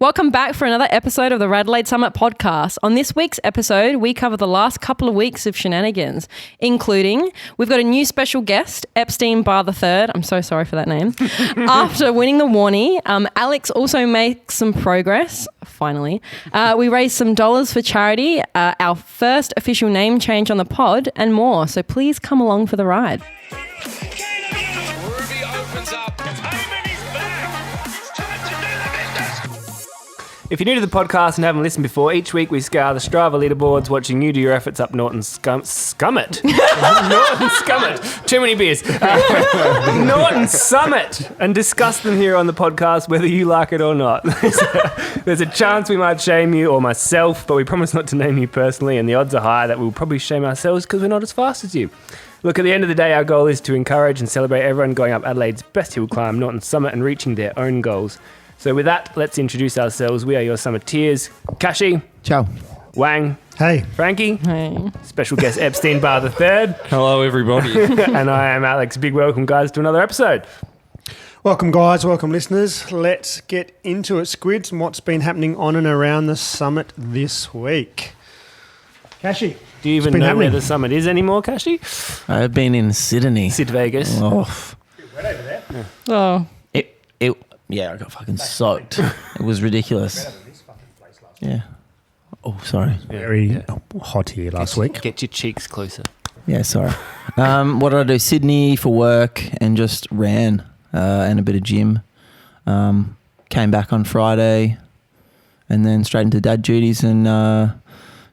Welcome back for another episode of the RADelaide Summit podcast. On this week's episode, we cover the last couple of weeks of shenanigans, including we've got a new special guest, Barr III. I'm so sorry for that name. After winning the Warnie, Alex also makes some progress, finally. We raised some dollars for charity, our first official name change on the pod, and more. So please come along for the ride. If you're new to the podcast and haven't listened before, each week we scour the Strava leaderboards, watching you do your efforts up Norton Scummit. Norton Scummit. Too many beers. Norton Summit, and discuss them here on the podcast, whether you like it or not. There's a chance we might shame you or myself, but we promise not to name you personally, and the odds are high that we'll probably shame ourselves because we're not as fast as you. Look, at the end of the day, our goal is to encourage and celebrate everyone going up Adelaide's best hill climb, Norton Summit, and reaching their own goals. So with that, let's introduce ourselves. We are your Summiteers. Kashi. Ciao. Wang. Hey. Frankie. Hey. Special guest Barr III. Hello, everybody. And I am Alex. Big welcome, guys, to another episode. Welcome, guys. Welcome, listeners. Let's get into it, Squids, and what's been happening on and around the summit this week. Kashi. Do you even know where the summit is anymore, Kashi? I've been in Sydney. Sid Vegas. Oh. Wet over there. Yeah. Oh. Yeah, I got fucking soaked. It was ridiculous. Yeah. Oh, sorry. Very hot here last week. Get your cheeks closer. Yeah, sorry. What did I do? Sydney for work and just ran and a bit of gym. Came back on Friday and then straight into dad duties and a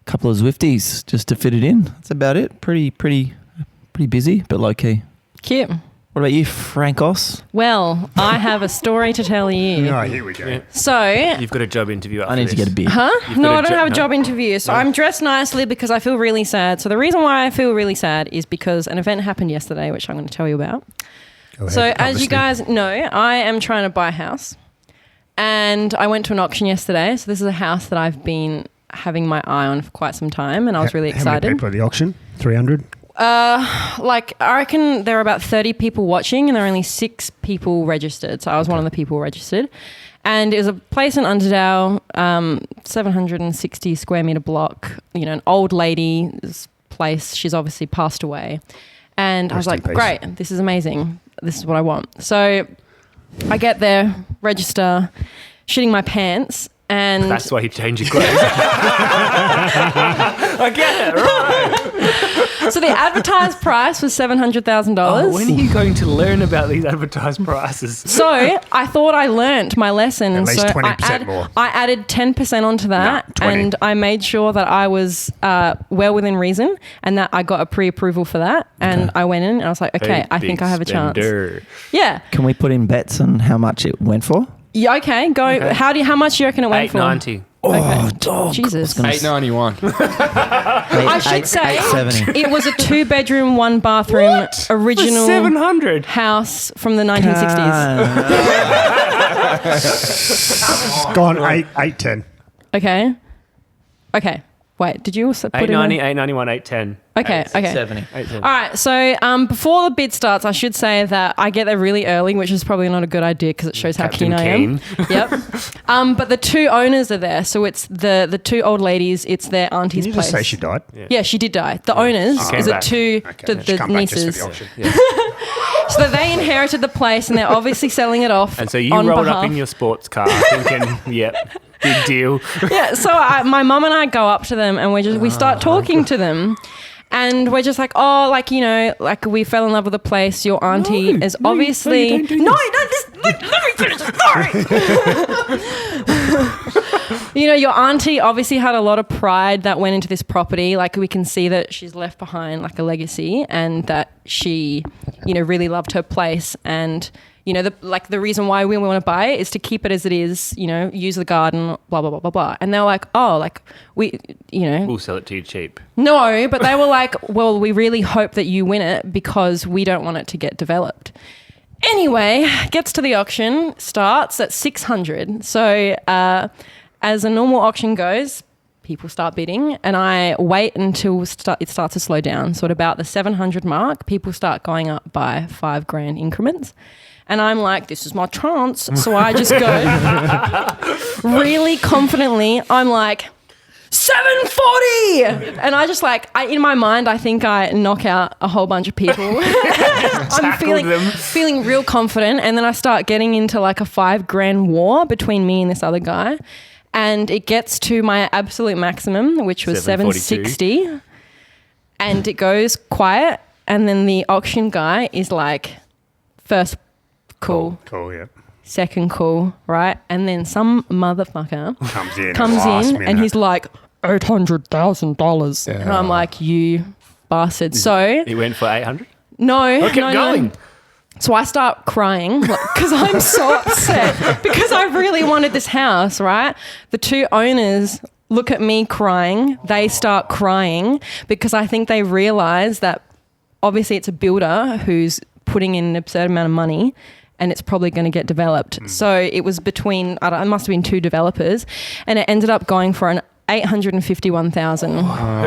couple of Zwifties just to fit it in. That's about it. Pretty busy, but low key. Cute. What about you, Frankos? Well, I have a story to tell you. Oh, here we go. Yeah. So... You've got a job interview after I need this. to get a beer. Huh? No, I don't have a job no? interview. So I'm dressed nicely because I feel really sad. So the reason why I feel really sad is because an event happened yesterday, which I'm going to tell you about. Go ahead. So I'm as you listening. guys know, I am trying to buy a house. And I went to an auction yesterday. So this is a house that I've been having my eye on for quite some time. And I was really excited. How many people at the auction? 300? I reckon there are about 30 people watching and there are only 6 people registered. So I was one of the people registered. And it was a place in Underdale, 760 square metre block, an old lady's place. She's obviously passed away. And I was like, great, this is amazing. This is what I want. So I get there, register, shitting my pants. And that's why you change your clothes. I get it, right. So the advertised price was $700,000. Oh, when are you going to learn about these advertised prices? So I thought I learnt my lesson. At least so 20% more. I added 10% onto that, 20. and I made sure that I was well within reason and that I got a pre-approval for that. And I went in and I was like, okay, I think I have a chance. Yeah. Can we put in bets on how much it went for? Yeah, okay, go. Okay. How much do you reckon it went for? $890. Oh, dog. Jesus. $891. I should say $870. it was a 2-bedroom, 1-bathroom original $700 house from the 1960s. Gone 810. Okay. Wait, did you also put $890, in $891, $810. Okay. 70. All right, so before the bid starts, I should say that I get there really early, which is probably not a good idea because it shows how Captain keen I am. Yep. But the 2 owners are there, so it's the 2 old ladies. It's their auntie's Did you place. just say she died? Yeah, she did die. The owners is it 2 the nieces. So they inherited the place and they're obviously selling it off. And so you rolled up in your sports car thinking, yep, big deal. Yeah, so my mum and I go up to them and we start talking to them. And we're just like, we fell in love with the place. Your auntie is obviously... Let me finish the story. Your auntie obviously had a lot of pride that went into this property. Like, we can see that she's left behind, like, a legacy and that she, really loved her place. And, the reason why we want to buy it is to keep it as it is, use the garden, blah, blah, blah, blah, blah. And they're like, we'll sell it to you cheap. No, but they were like, well, we really hope that you win it because we don't want it to get developed. Anyway, gets to the auction, starts at $600. So as a normal auction goes, people start bidding and I wait until it starts to slow down. So at about the 700 mark, people start going up by $5,000 increments. And I'm like, this is my chance. So I just go really confidently. I'm like, 740. And I just in my mind, I think I knock out a whole bunch of people. I'm feeling real confident. And then I start getting into like a $5,000 war between me and this other guy. And it gets to my absolute maximum, which was 760. And it goes quiet. And then the auction guy is like, first call. Cool, yeah. Second call, right? And then some motherfucker comes in and he's like, $800,000. Yeah. And I'm like, you bastard. So He went for 800. no, Kept no. going. So I start crying because I'm so upset because I really wanted this house, right? The two owners look at me crying. They start crying because I think they realize that obviously it's a builder who's putting in an absurd amount of money and it's probably going to get developed. So it was between, it must have been two developers, and it ended up going for an $851,000.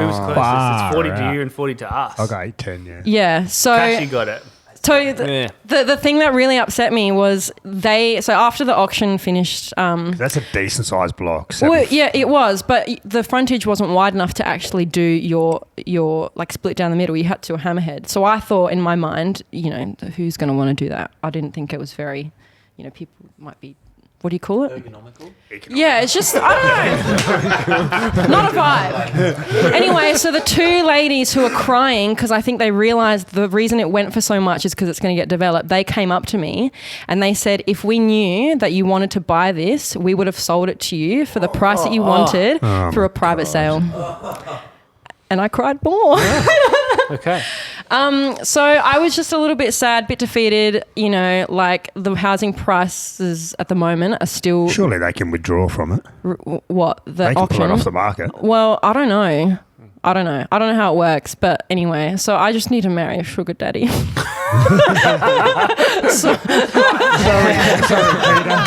Who's closest? Far It's 40 to out. you and 40 to us. I got 810, yeah. Yeah, so Cashy got it. the thing that really upset me was so after the auction finished, That's a decent sized block. well, yeah, it was, but the frontage wasn't wide enough to actually do your like split down the middle. You had to do a hammerhead. So I thought in my mind, who's going to want to do that? I didn't think it was very, people might be, what do you call it? Ergonomical? Yeah, it's just, I don't know. Not a vibe. Anyway, so the two ladies who are crying because I think they realised the reason it went for so much is because it's going to get developed, they came up to me and they said, if we knew that you wanted to buy this, we would have sold it to you for the price that you wanted through a private sale. And I cried more. Okay. So I was just a little bit sad, bit defeated. Like the housing prices at the moment are still Surely they can withdraw from it. what the They can auction. pull it off the market. Well, I don't know. I don't know how it works, but anyway, so I just need to marry a sugar daddy.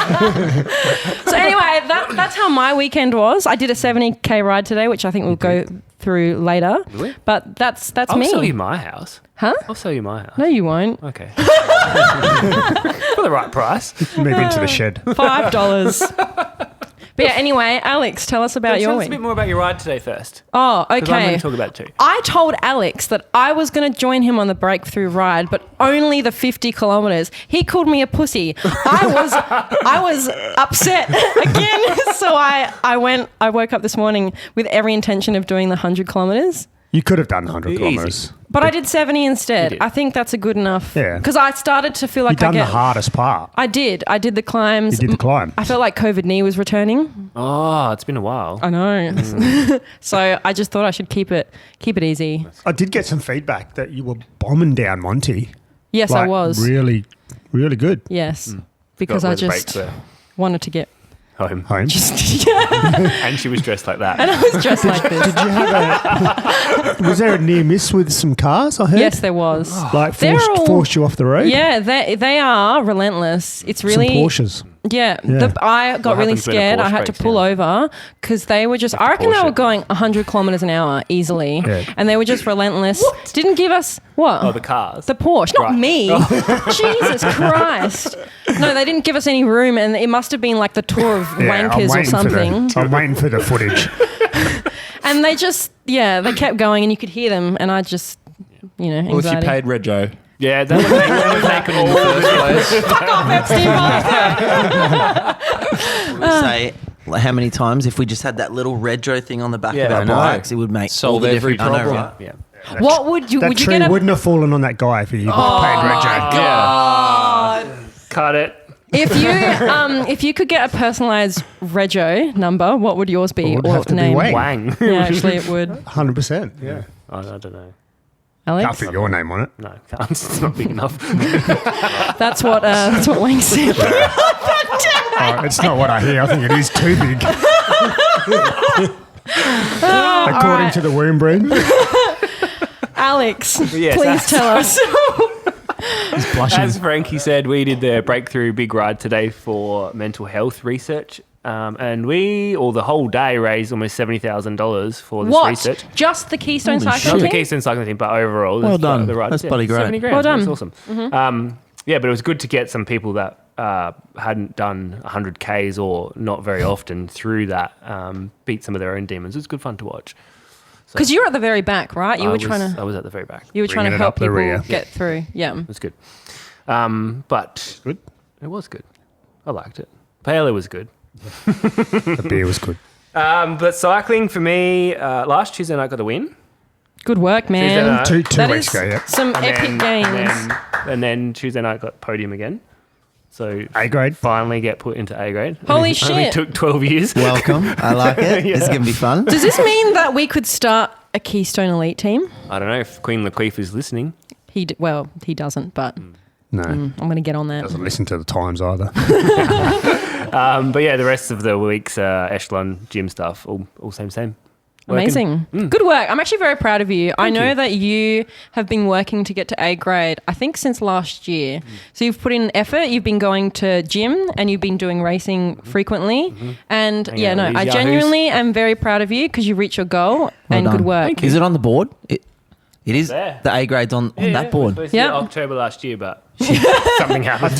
So anyway, that's how my weekend was. I did a 70k ride today, which I think we'll go through later. Really? But that's I'll me. sell you my house. Huh? I'll sell you my house. No, you won't. Okay. For the right price. Move into the shed. $5. But yeah, anyway, Alex, tell us about Tell your us a week. bit more about your ride today first. Oh, Because I'm okay. going to talk about it too. I told Alex that I was going to join him on the breakthrough ride, but only the 50 kilometres. He called me a pussy. I was upset again. So I woke up this morning with every intention of doing the 100 kilometres. You could have done 100 Easy. kilometres. But I did 70 instead. You did. I think that's a good enough. Yeah. Because I started to feel like You've done the hardest part. I did the climbs. You did the climb. I felt like COVID knee was returning. Oh, it's been a while. I know. So I just thought I should keep it easy. I did get some feedback that you were bombing down Monty. Yes, I was. Really, really good. Yes. Because Got I where the brakes just were. wanted to get Home. Home. And she was dressed like that. and I was dressed like this. Did you have was there a near miss with some cars, I heard? Yes, there was. Like They're all- forced you off the road? Yeah, they are relentless. It's Some really Porsches. yeah. Yeah. I got What really happens when a scared. I Porsche had to breaks pull down? over because they were just. I reckon they Porsche. were going 100 kilometers an hour easily, Yeah. and they were just relentless. Didn't give us what. Oh, the cars. The Porsche, not Right. me. Jesus Christ. No, they didn't give us any room, and it must have been like the tour of Yeah, wankers or something. I'm waiting for the footage. And they just, they kept going, and you could hear them, and I just, Well, if you anxiety. paid Rego. Yeah, that was taken all We say how many times if we just had that little Rego thing on the back Yeah, of I our know. bikes, it would make all Solve the every difference. I know, problem. right? Yeah. What would you That would you tree get a wouldn't have fallen on that guy if he paid Rego. Yeah. Cut it. if you could get a personalized Rego number, what would yours be? It would or have to be name? Wang. Wang. Yeah, actually, it would. 100%. Yeah. I don't know. Alex, Can't fit your name on it. No, can't. It's not big enough. that's what Wang said. Oh, it's not what I hear. I think it is too big. According to the womb breed. Alex, Yes, please tell us. As Frankie said, we did the breakthrough big ride today for mental health research. And the whole day raised almost $70,000 for this What? research. Just the Keystone Holy Cycling Not the Team? Keystone Cycling Team, but overall. Well the done. ride. That's bloody great. 70 grand. Well done. That's awesome. yeah, but it was good to get some people that hadn't done 100 Ks or not very often through that, beat some of their own demons. It was good fun to watch. Because you were at the very back, right? I was at the very back. You were trying to Bringing it help up the people rear. get through. Yeah. It was good. But Good. it was good. I liked it. Paella was good. The beer was good. But cycling for me, last Tuesday night got the win. Good work, Tuesday man. night. Two That weeks is ago, yeah. some epic gains. And then Tuesday night got podium again. So A grade. finally get put into A grade. Holy It only shit. took 12 years. Welcome. I like it. This is going to be fun. Does this mean that we could start a Keystone Elite team? I don't know if Queen Laquife is listening. He doesn't, but No. I'm going to get on that. Doesn't listen to the times either. But yeah, the rest of the week's echelon gym stuff, all same. Working. Amazing. Good work. I'm actually very proud of you. I know you. that you have been working to get to A grade, I think, since last year. So you've put in effort. You've been going to gym and you've been doing racing frequently. And Hanging out with I these yahoos. genuinely am very proud of you because you reached your goal and done. good work. Thank you. Is it on the board? It is. There. The A grade's on that board. It was supposed to be Yep. October last year, but something happened.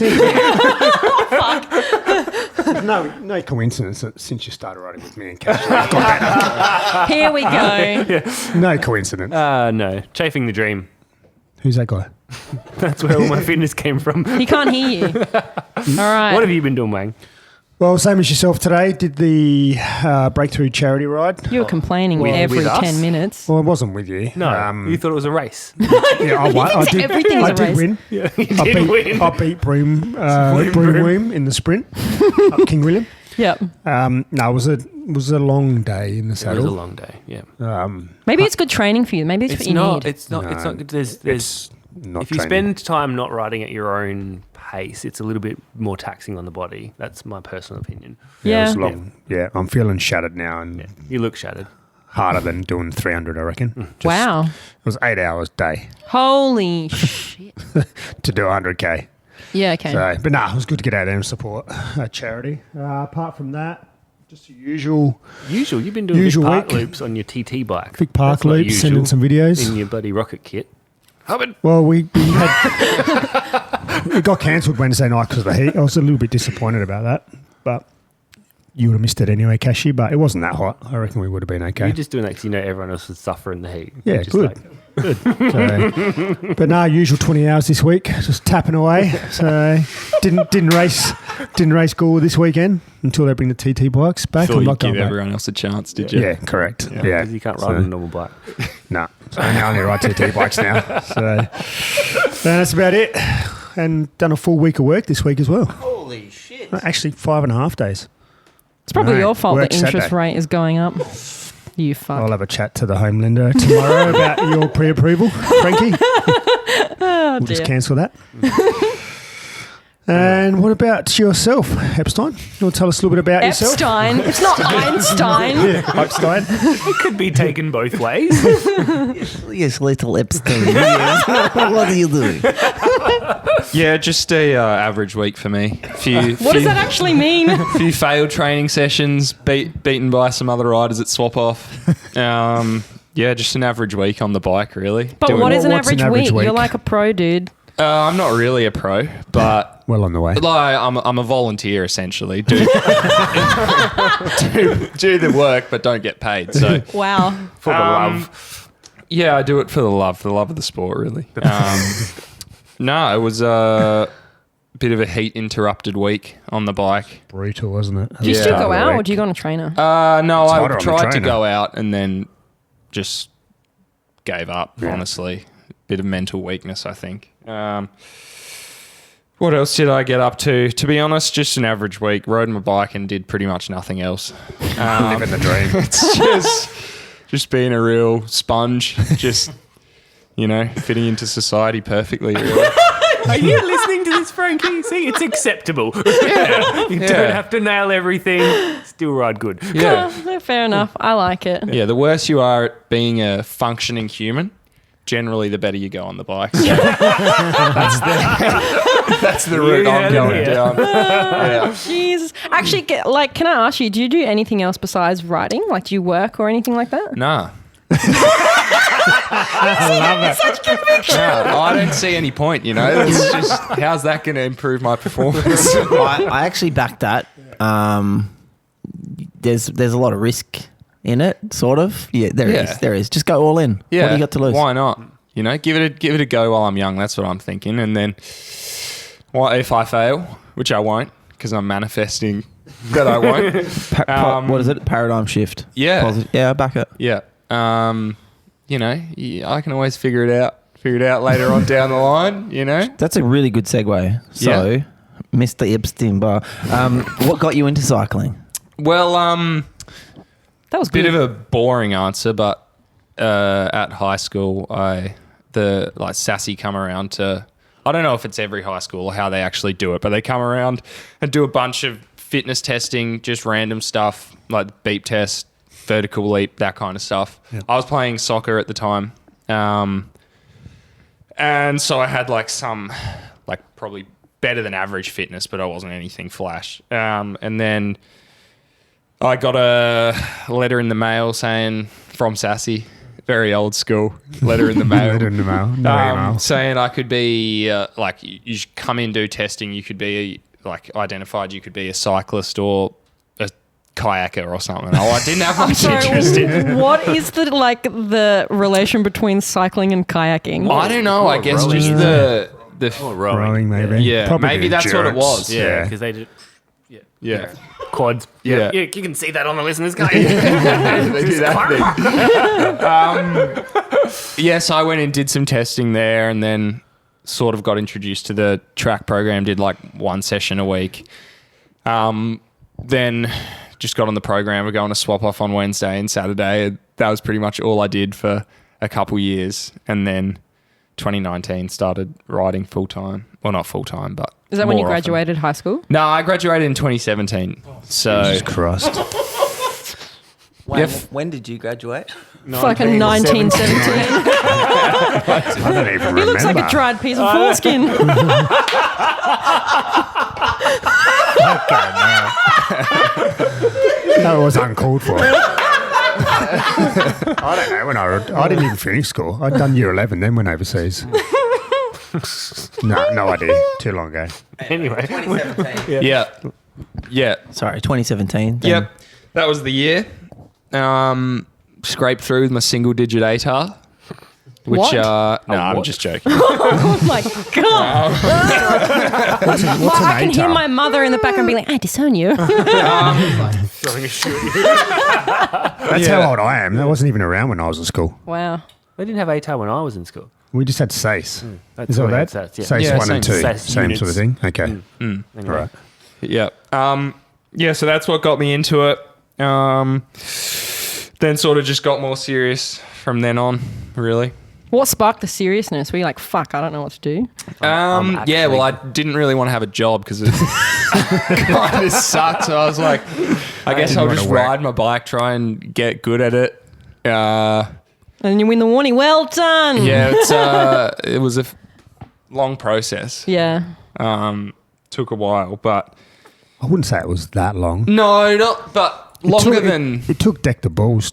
No coincidence that since you started riding with me and Cash, I've got Here we go. better. No coincidence. No, chafing the dream. Who's that guy? That's where all my fitness came from. He can't hear you. All right. What have you been doing, Wang? Well, same as yourself today. Did the breakthrough charity ride. You were complaining With every us? 10 minutes. Well, I wasn't with you. No, you thought it was a race. Yeah, I won. I did. everything is I a did race. win. Yeah, you I did win. beat Broom Broom. in the sprint up King William. Yep. No, it was a long day in the It was a saddle. long day. Yeah, Maybe it's good training for you. Maybe it's what you need. It's not. It's No, not. There's. It's not If you training. spend time not riding at your own pace, it's a little bit more taxing on the body. That's my personal opinion. Yeah, it Yeah. was long. Yeah, I'm feeling shattered now and Yeah, you look shattered. harder than doing 300, I reckon. Just- Wow. It was 8 hours a day Holy shit. to do 100K. Yeah, okay. So, but it was good to get out there and support a charity. Apart from that, just the usual You've been doing Usual big park week. loops on your TT bike. Vic Park That's not loops, sending usual some videos. in your bloody rocket kit. Hubbard. Well, we had it got cancelled Wednesday night because of the heat. I was a little bit disappointed about that, but you would have missed it anyway, Cashy. But it wasn't that hot. I reckon we would have been okay. You're just doing that because you know everyone else would suffer in the heat. Yeah, You're just good. like, So, but no, usual 20 hours this week, just tapping away. So didn't race Gore this weekend until they bring the TT bikes back. Thought I'm you'd not give going back. everyone else a chance, did you? Yeah, correct. Yeah, because you can't ride on a normal bike. No, so I only ride TT bikes now. So that's about it. And done a full week of work this week as well. Holy shit. Actually, 5.5 days. It's probably No, your fault work the interest Saturday. rate is going up. You fuck. I'll have a chat to the home lender tomorrow about your pre-approval, Frankie. Oh, We'll just dear. cancel that. And what about yourself, Epstein? You want to tell us a little bit about yourself? Epstein. It's not Einstein. Yeah, Epstein. It could be taken both ways. Yes, little Epstein. Yes. What are you doing? Yeah, just a average week for me. What does that actually mean? Few failed training sessions, beaten by some other riders at swap off. Yeah, just an average week on the bike, really. But what is an What's an average, average week? week? You're like a pro, dude. I'm not really a pro, but Well on the way. like, I'm a volunteer essentially. Do the work, but don't get paid. So Wow. For the love. yeah, I do it for the love of the sport, really. No, it was a bit of a heat interrupted week on the bike. Brutal, wasn't it? Do you Yeah. still go Start of the out or week. do you go on a trainer? No, It's I harder on the tried to trainer. go out and then just gave up, honestly. Bit of mental weakness, I think. What else did I get up to? To be honest, just an average week. Rode my bike and did pretty much nothing else. Living the dream. It's just being a real sponge, just, fitting into society perfectly, really. Are you listening to this, Frankie? See, it's acceptable. You don't have to nail everything. Still ride good. Yeah. Oh, fair enough. I like it. Yeah, the worse you are at being a functioning human, generally the better you go on the bike. So that's the route You I'm heard it going here. down. Yeah. Jesus. Actually, can I ask you, do you do anything else besides riding? Like, do you work or anything like that? Nah. No, I don't see any point, you know. It's just, how's that going to improve my performance? I actually back that. There's a lot of risk in it, sort of. Yeah, there is. Just go all in. Yeah. What do you got to lose? Why not? You know, give it a go while I'm young. That's what I'm thinking. And then, what if I fail? Which I won't, because I'm manifesting that I won't. What is it? Paradigm shift. Yeah. Yeah, I back it. Yeah. You know, I can always figure it out later on down the line, you know. That's a really good segue. So, Mr. Epstein Barr, what got you into cycling? Well, That was bit good. of a boring answer, but at high school, Sassy come around to, I don't know if it's every high school or how they actually do it, but they come around and do a bunch of fitness testing, just random stuff like beep test, vertical leap, that kind of stuff. Yep. I was playing soccer at the time. And so I had some probably better than average fitness, but I wasn't anything flash. And then I got a letter in the mail saying, from Sassy, very old school, letter in the mail. Letter in the mail. No email. Saying I could be, you should come in, do testing. You could be, identified you could be a cyclist or a kayaker or something. Oh, I didn't have much interest in. What is the relation between cycling and kayaking? I don't know. I guess rowing. just the Rowing, maybe. Yeah, Probably maybe that's what it endurance. was. Yeah, because they did. Yeah. Quads. Yeah. You can see that on the listeners, can't you? They do that thing. Yeah, so I went and did some testing there and then sort of got introduced to the track program, did one session a week. Then just got on the program. We're going to swap off on Wednesday and Saturday. That was pretty much all I did for a couple years. And then 2019 started riding full-time. Well, not full-time, but Is that when you more often. graduated high school? No, I graduated in 2017. So Jesus Christ. When did you graduate? Fucking 1917. I don't even remember. He looks like a dried piece of foreskin. That was uncalled for. I don't know. I didn't even finish school. I'd done year 11, then went overseas. No idea. Too long ago. Anyway. 2017. yeah. Sorry, 2017. then. Yep. That was the year. Scraped through with my single-digit ATAR. Which, What? I'm just joking. Oh my God. What's an I can hear ATAR? my mother in the background being like, I disown you. Throwing a shoe. That's how old I am. That wasn't even around when I was at school. Wow. They didn't have ATAR when I was in school. We just had SACE. That's Is all what that? SACE, yeah. SACE Yeah, 1 and 2. SACE Same sort of thing. Okay. Anyway. All right. Yeah. So that's what got me into it. Then sort of just got more serious from then on, really. What sparked the seriousness? Were you like, fuck, I don't know what to do? I didn't really want to have a job because it kind of sucked. So I was like, I guess didn't I'll wanna just work. ride my bike, try and get good at it. And then you win the warning. Well done. Yeah, it was a long process. Yeah. Took a while, but I wouldn't say it was that long. no, not but longer It- than. It took Deck the Balls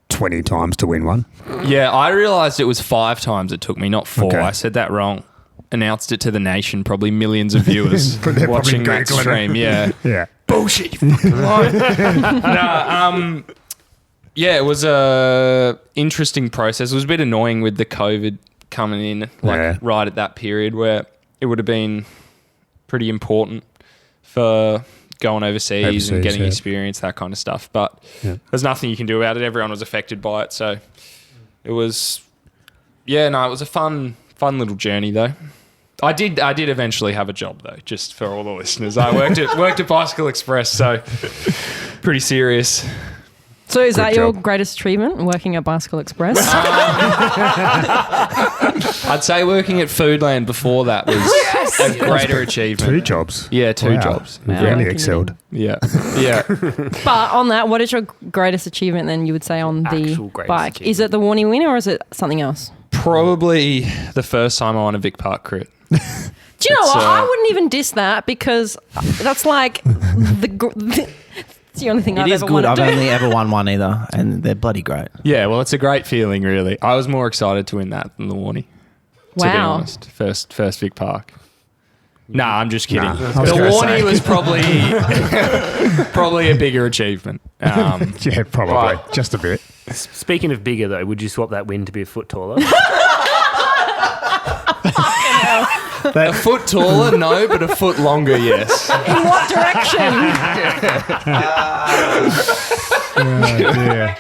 20 times to win one. Yeah, I realised it was 5 times it took me, not 4. Okay. I said that wrong. Announced it to the nation, probably millions of viewers But they're probably watching that Googling it. stream. Yeah. Yeah. Bullshit, you fucking liar. Yeah, it was a interesting process. It was a bit annoying with the COVID coming in, right at that period where it would have been pretty important for going overseas and getting experience, that kind of stuff. But there's nothing you can do about it. Everyone was affected by it. So it was, it was a fun little journey though. I did eventually have a job though, just for all the listeners. I worked at Bicycle Express, so pretty serious. So is that your job. greatest achievement, working at Bicycle Express? I'd say working at Foodland before that was a greater achievement. 2 jobs. Yeah, 2 Wow. jobs. We've Wow. really Yeah. excelled. Yeah. But on that, what is your greatest achievement then you would say on the Actual greatest bike? achievement. Is it the Warnie winner or is it something else? Probably the first time I won a Vic Park crit. Do you know It's, what? I wouldn't even diss that because that's like It's the only thing It I've is ever good. wanted I've to do. only ever won one either, and they're bloody great. Yeah, well, it's a great feeling, really. I was more excited to win that than the Warnie. To be Wow. honest, first Vic Park. Nah, I'm just kidding. Nah, I The was gonna Warnie say. was probably a bigger achievement. Yeah, probably. Right. Just a bit. Speaking of bigger, though, would you swap that win to be a foot taller? A foot taller, no, but a foot longer, yes. In what direction? Oh, dear.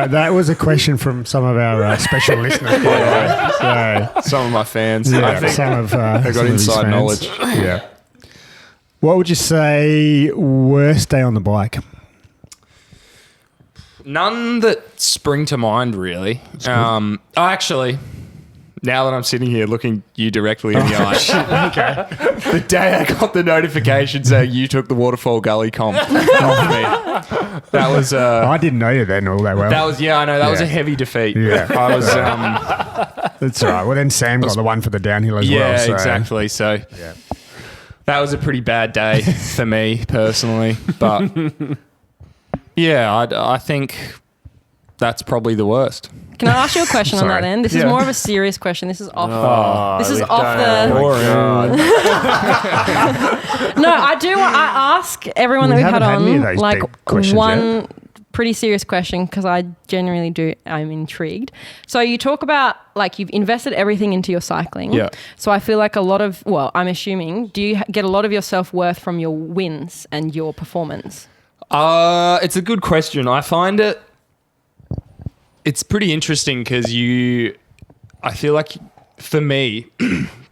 That was a question from some of our special listeners, by the way. So, Some of my fans. yeah, I think some of I got some of these inside fans. knowledge. Yeah. What would you say worst day on the bike? None that spring to mind, really. Actually, now that I'm sitting here looking you directly in the eyes, the day I got the notification saying you took the Waterfall Gully comp off me, that was I didn't know you then all that well. I know that was a Yeah. heavy defeat. Yeah. I was That's all right. Well, then Sam got the one for the downhill as well. yeah, So. exactly. So Yeah. that was a pretty bad day for me personally, but yeah, I think that's probably the worst. Can I ask you a question on that Sorry. then? This is Yeah. more of a serious question. This is off. this is we off don't. the. No, I do. I ask everyone We that we've had haven't had any of on those like deep questions one pretty serious question because I genuinely do. I'm intrigued. So you talk about like you've invested everything into your cycling. Yeah. So I feel like a lot of I'm assuming. Do you get a lot of your self-worth from your wins and your performance? It's a good question. I find it's pretty interesting because I feel like for me,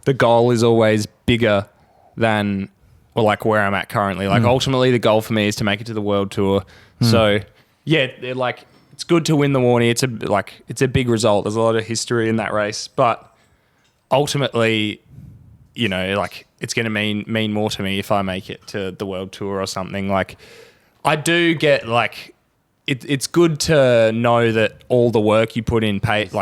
the goal is always bigger than, well, like where I'm at currently. Like ultimately the goal for me is to make it to the world tour. So yeah, it's good to win the Warnie. It's a big result. There's a lot of history in that race, but ultimately, it's going to mean more to me if I make it to the world tour or something. Like I do get it's good to know that all the work you put in pays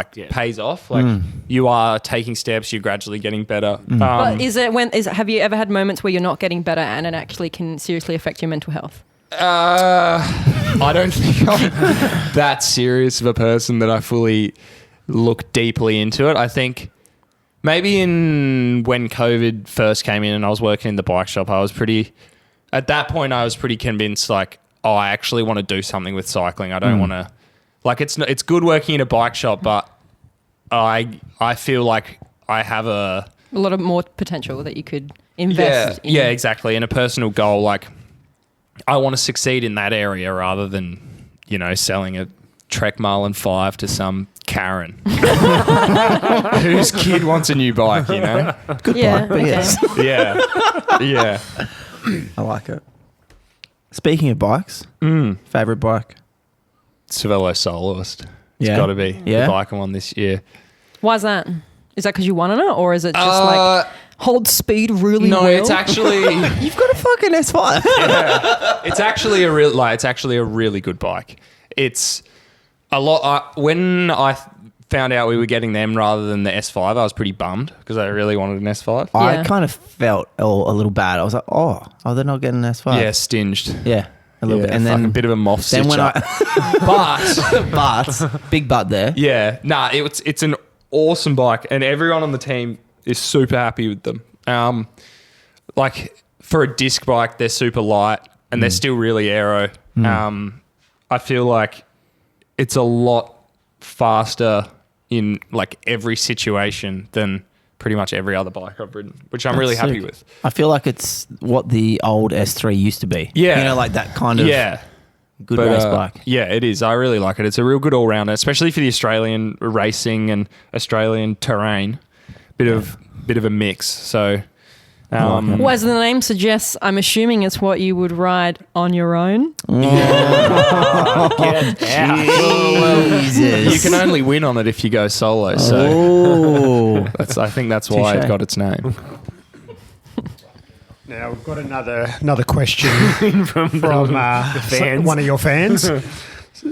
off. Like you are taking steps, you're gradually getting better. But have you ever had moments where you're not getting better and it actually can seriously affect your mental health? I don't think I'm that serious of a person that I fully look deeply into it. I think maybe when COVID first came in and I was working in the bike shop, at that point I was pretty convinced I actually want to do something with cycling. I don't want to, it's good working in a bike shop, but I feel like I have a lot of more potential that you could invest in. Yeah, exactly. And a personal goal, I want to succeed in that area rather than, selling a Trek Marlin 5 to some Karen whose kid wants a new bike, Good bike, but yes. Yeah. Yeah. I like it. Speaking of bikes, favourite bike? Cervelo Soloist. It's Yeah. got to be Yeah. the bike I won this year. Why is that? Is that because you won on it, or is it just hold speed really No, well? it's actually You've got a fucking S5. it's actually a really good bike. It's a lot. When I found out we were getting them rather than the S5, I was pretty bummed because I really wanted an S5. Yeah. I kind of felt a little bad. I was like, oh, they're not getting an S5. Yeah, stinged. Yeah, a little bit. And fucking then a bit of a moth then stitch when up. but big butt there. Yeah, it's an awesome bike, and everyone on the team is super happy with them. For a disc bike, they're super light and they're still really aero. I feel like it's a lot faster in every situation than pretty much every other bike I've ridden, which I'm really happy sick. with. I feel like it's what the old S3 used to be. Yeah. That kind of good But, race bike. Yeah, it is. I really like it. It's a real good all-rounder, especially for the Australian racing and Australian terrain. Bit of a mix. So, Well, as the name suggests, I'm assuming it's what you would ride on your own. Jesus. you can only win on it if you go solo. So Oh. I think that's why Touche. it got its name. Now we've got another question from fans. one of your fans.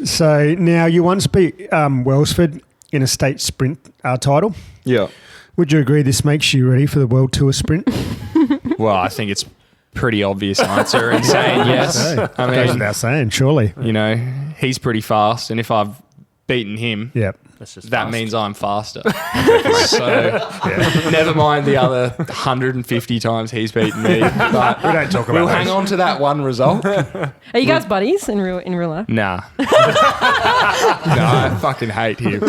So now you once beat Welsford in a state sprint title. Yeah. Would you agree this makes you ready for the World Tour sprint? Well, I think it's pretty obvious answer in saying yes. I Goes mean, without saying, surely. you know, he's pretty fast, and if I've beaten him, Yeah. That's just that fast. means I'm faster. So never mind the other 150 times he's beaten me. But We don't talk about we'll those. hang on to that one result. Are you guys buddies in real life? Nah. No, I fucking hate him.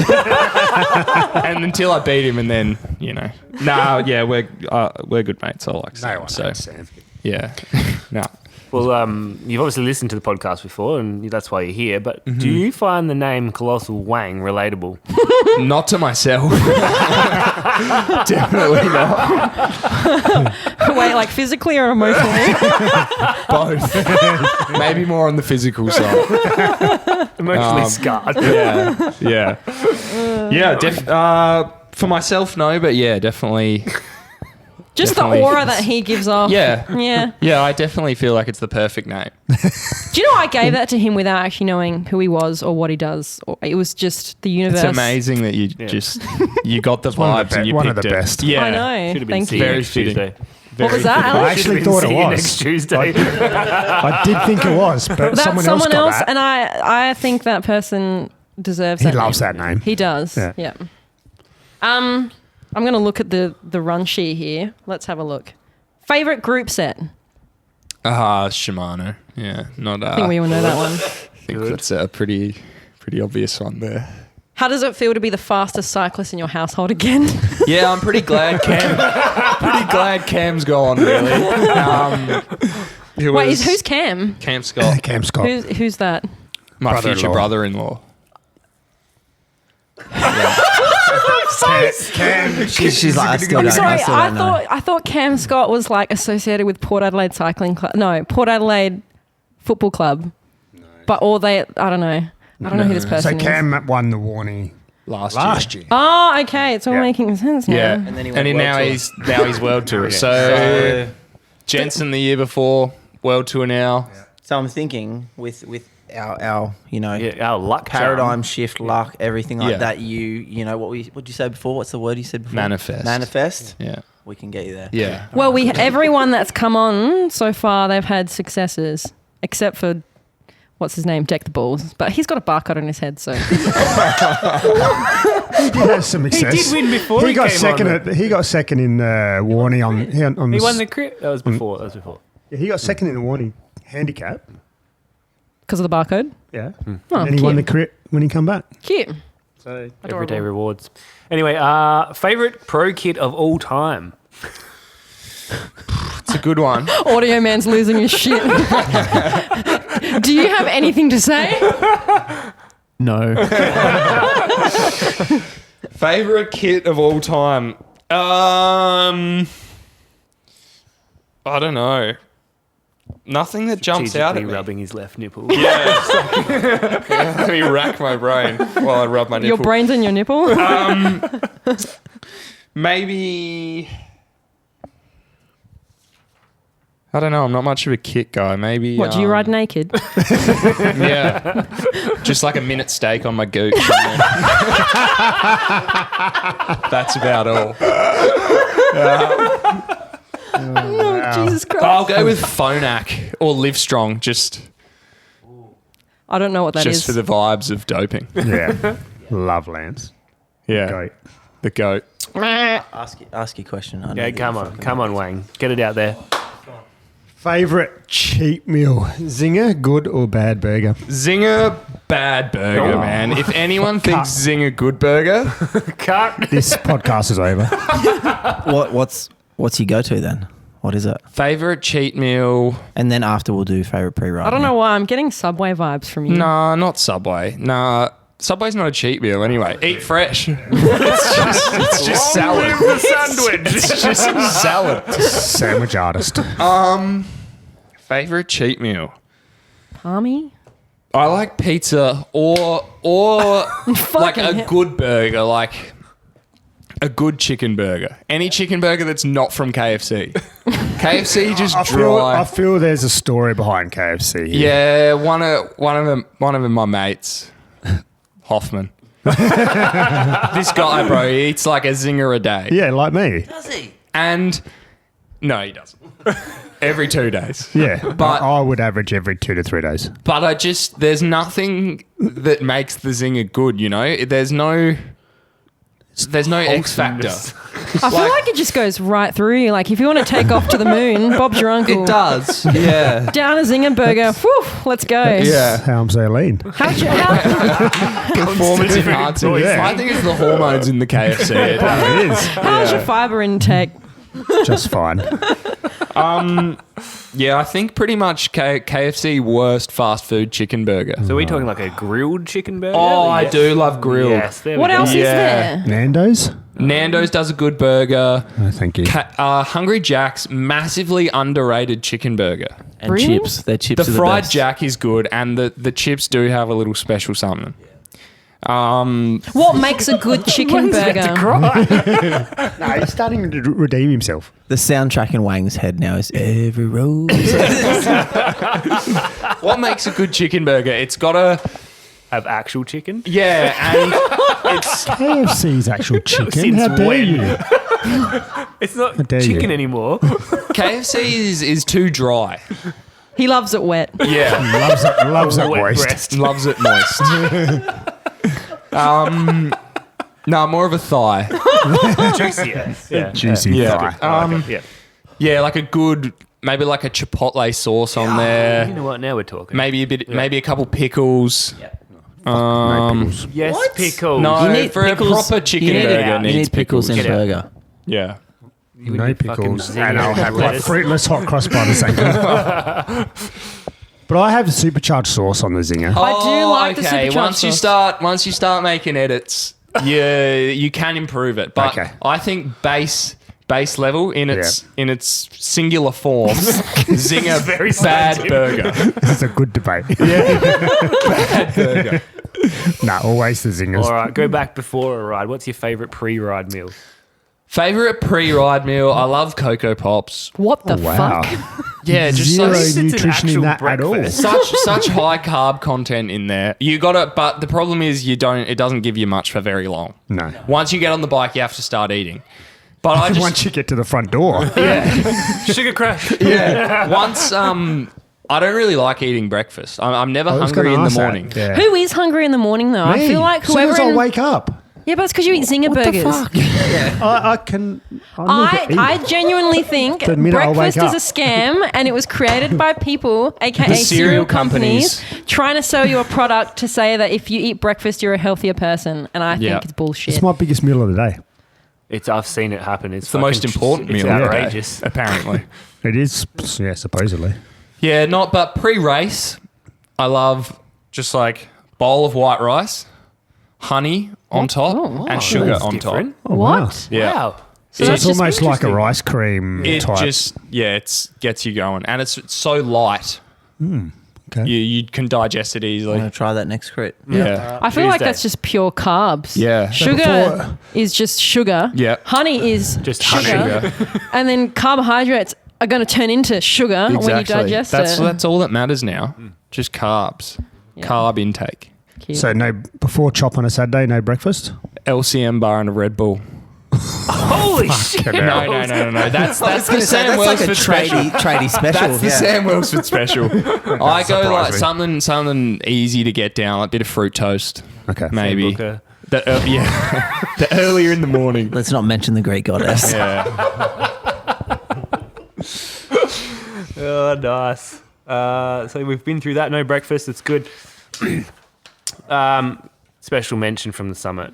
And until I beat him, and then, you know. Nah, yeah, we're good mates. I like Sam. No one So, hates Sam. yeah. No. Well, you've obviously listened to the podcast before, and that's why you're here. But do you find the name Colossal Wang relatable? Not to myself. Definitely not. Wait, like physically or emotionally? Both. Maybe more on the physical side. Emotionally scarred. Yeah. Yeah. For myself, no, but yeah, definitely. Just Definitely. the aura that he gives off. Yeah. Yeah. Yeah, I definitely feel like it's the perfect name. Do you know I gave that to him without actually knowing who he was or what he does? Or it was just the universe. It's amazing that you you got the one of vibes the and you one picked of the it. best. Yeah. I know. Should have been Thank seeing you. Very next fitting. Tuesday. What was that, I Alex? actually Should have thought been it seeing was. next Tuesday. I did think it was, but That's someone someone else else, got that. and I think that person deserves He that loves name. that name. He does. Yeah. Yeah. I'm going to look at the run sheet here. Let's have a look. Favorite group set? Shimano. Yeah. Not I think we all know that one. I think that's a pretty obvious one there. How does it feel to be the fastest cyclist in your household again? Yeah, I'm pretty glad Cam's gone, really. Wait, who's Cam? Cam Scott? Cam Scott. Who's that? My Brother-in-law. future brother-in-law. She's like, I still don't, Sorry, I still don't know. I thought Cam Scott was like associated with Port Adelaide Cycling Club. No, Port Adelaide Football Club. No. But I don't know. I don't know who this So person is. Cam won the Warnie last year. Oh, okay. It's all Yeah. making sense now. Yeah, And then he went world now tour. he's world tour. So Jensen the year before, world tour now. So I'm thinking with our Yeah, our luck paradigm shift, luck, everything like Yeah. that. You know what'd you say before? What's the word you said before? Manifest. Yeah, We can get you there. yeah. Well, everyone that's come on so far, they've had successes, except for what's his name, Deck the Balls. But he's got a barcode on his head, so He did have some He success. did win before he got came second. on. He got second in Warnie on. He won the crit. That was before. Yeah, he got second in the Warnie handicap. because of the barcode. Yeah, Oh, and he won the cute. crit when he come back. Cute. So Adorable. everyday rewards. Anyway, favorite pro kit of all time. It's a good one. Audio man's losing his shit. Do you have anything to say? No. Favorite kit of all time. I don't know. Nothing that jumps out at me. rubbing his left nipple. Yeah. Let me rack my brain while I rub my nipple. Your brain's in your nipple? Maybe. I don't know. I'm not much of a kit guy. Maybe. What, do you ride naked? Yeah. Just like a minute steak on my gooch. That's about all. Oh, Jesus Christ. I'll go with Phonak or Livestrong just I don't know what that is. for the vibes of doping. Yeah, love Lance. Yeah. Great. The goat. Ask your question. I know Yeah, that come you on. fucking Come know on, this. Wang. Get it out there. Favorite cheap meal: Zinger, good or bad burger? Zinger bad burger, Oh. man. If anyone thinks Zinger good burger, Cut. This podcast is over. What's your go-to then? What is it? favorite cheat meal. And then after we'll do favorite pre-ride. I don't know why. I'm getting Subway vibes from you. Nah, not Subway. Nah, Subway's not a cheat meal anyway. Eat fresh. it's just salad. The sandwich. It's just salad. Sandwich artist. Favorite cheat meal. Palmy? I like pizza or like Fucking a hell. good burger, like a good chicken burger. Any chicken burger that's not from KFC. KFC just I dry. feel there's a story behind KFC. Here. Yeah, one of them, my mates, Hoffman. This guy, bro, he eats like a zinger a day. Yeah, like me. Does he? And no, he doesn't. every 2 days. Yeah, But- I would average every 2 to 3 days. But there's nothing that makes the zinger good, you know? There's no X factor. I feel like it just goes right through you. Like if you want to take off to the moon, Bob's your uncle. It does, yeah. Down a zinger burger. Whew, let's go. Yeah. How I'm so lean. How, Performance enhancing. Yeah. I think it's the hormones in the KFC. It is. how's your fiber intake? Just fine. Yeah, I think pretty much KFC worst fast food chicken burger. So are we talking like a grilled chicken burger? Oh, I Yes. do love grilled. Yes, there we What go. else is Yeah. there? Nando's? Nando's does a good burger. No, thank you. Hungry Jack's massively underrated chicken burger. And Really? chips. Their chips The are the fried best. Jack is good, and the chips do have a little special something. What makes a good chicken burger? No, he's starting to redeem himself. The soundtrack in Wang's head now is Every Rose. What makes a good chicken burger? It's got a Have actual chicken? yeah, and it's KFC's actual chicken. Since How dare when? you? It's not dare chicken you. anymore. KFC is too dry. He loves it wet. Yeah, Loves it Wet moist. breast. loves it moist. No, more of a thigh. Juicier. Yeah. Juicy Yeah. thigh. Yeah. Yeah, like a good, maybe like a chipotle sauce on You there. know what? Now we're talking. Maybe a couple pickles. No pickles. Yes, pickles. No, You need for pickles- a proper chicken you need, burger, you need pickles in Get out. burger. Yeah. No pickles. fucking And I'll have like lettuce. fruitless hot cross bun Zinger. But I have supercharged sauce on the Zinger. I do like the okay. supercharged Once you start making edits, you can improve it. But Okay. I think base level in its singular form, Zinger very bad selective. burger. This is a good debate. Bad burger. No, always the Zingers. All right, go back before a ride. What's your favourite pre-ride meal? Favorite pre-ride meal? I love Cocoa Pops. What the Wow. fuck? Yeah, just Zero such, It's an nutrition in actual that at all. breakfast. such high carb content in there. You got it, but the problem is it doesn't give you much for very long. No. Once you get on the bike, you have to start eating. But I just Once you get to the front door. Sugar crash. once I don't really like eating breakfast. I'm never I was hungry gonna in the ask that. morning. Yeah. Who is hungry in the morning though? I Me. feel like As soon whoever. as I wake up. Yeah, but it's because you eat zinger burgers. I can. I need to eat. I genuinely think The minute I breakfast wake is a scam and it was created by people, aka The cereal cereal companies, companies. trying to sell you a product to say that if you eat breakfast, you're a healthier person. And I Yeah. think it's bullshit. It's my biggest meal of the day. I've seen it happen. It's the most important meal of the day, outrageous. apparently. It is, yeah, supposedly. Yeah, but pre-race, I love just like bowl of white rice, honey on top, and sugar That's on different. top. Oh, What? wow. Yeah. Wow. So So that's it's just almost like a interesting. rice cream It type. just it gets you going, and it's so light. Okay. You can digest it I'm easily. going to try that next crit. Yeah. I feel like Tuesday. that's just pure carbs. Yeah. Sugar is just sugar. Yeah. Honey is Just sugar. And then carbohydrates are going to turn into sugar when you digest it. That's all that matters now. Just carbs, carb intake. Cute. So no, before chop on a Saturday, no breakfast. LCM bar and a Red Bull. Holy shit. No. That's the Sam Wellsford special. tradie special. That's the Sam Wellsford special. I go like surprise me. something easy to get down, like a bit of fruit toast, Okay. maybe. Booker. The earlier in the morning. Let's not mention the Greek goddess. Yeah. Oh, nice. So we've been through that. No breakfast. It's good. Special mention from the summit.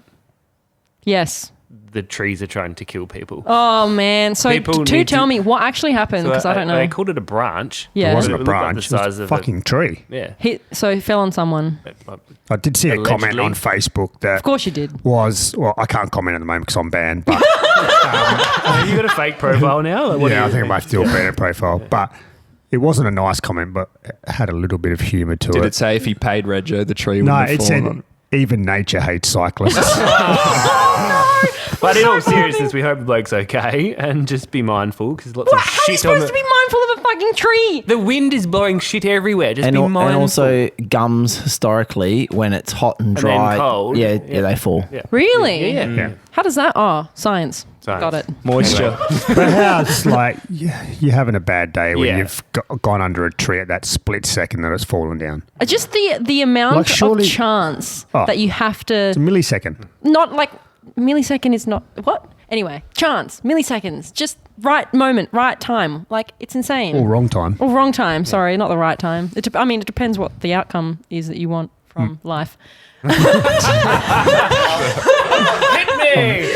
Yes. The trees are trying to kill people. Oh, man. So People to need tell to- me what actually happened, because I don't know. They called it a branch. Yeah. It wasn't It a looked like branch. the It was size a of a- fucking tree. Yeah. So he fell on someone. I did see a comment Allegedly. on Facebook that Of course you did. was, well, I can't comment at the moment because I'm banned, but You got a fake profile now? Like, what do yeah, I you think I might still ban a profile. But it wasn't a nice comment, but it had a little bit of humour to Did it. it say if he paid Rego, the tree would No, have it fallen said on? even nature hates cyclists. But in all seriousness, we hope the bloke's okay and just be mindful because lots of How are you shit on supposed to be mindful of a fucking tree? The wind is blowing shit everywhere. Just be mindful. And also gums historically, when it's hot and then dry, cold. yeah, they fall. Yeah. Really? Yeah. How does that? Oh, science. Got it. Moisture. But how it's like you're having a bad day when Yeah. you've gone under a tree at that split second that it's fallen down. Just the amount Like, surely- of chance Oh. that you have to It's a millisecond. not like millisecond is not what? Anyway, chance, milliseconds, just right moment, right time. Like it's insane. Or wrong time. Or wrong time. Sorry, not the right time. It depends what the outcome is that you want from life. Hit me!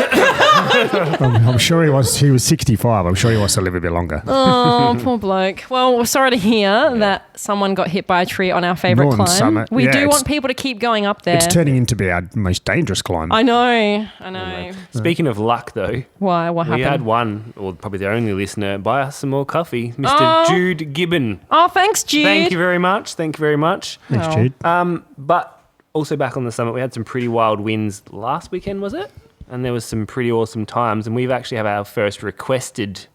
I'm sure he was 65. I'm sure he wants to live a bit longer. Oh, poor bloke. Well, we're sorry to hear that someone got hit by a tree on our favourite Northern climb. Summit. We Yeah, do it's- want people to keep going up there. It's turning into be our most dangerous climb. I know. Speaking of luck, though, Why? What we happened? had one, or probably the only listener, buy us some more coffee, Mr. Oh. Jude Gibbon. Oh, thanks, Jude. Thank you very much. Thanks, Oh. Jude. But also back on the summit, we had some pretty wild winds last weekend, was it? And there was some pretty awesome times. And we've actually have our first requested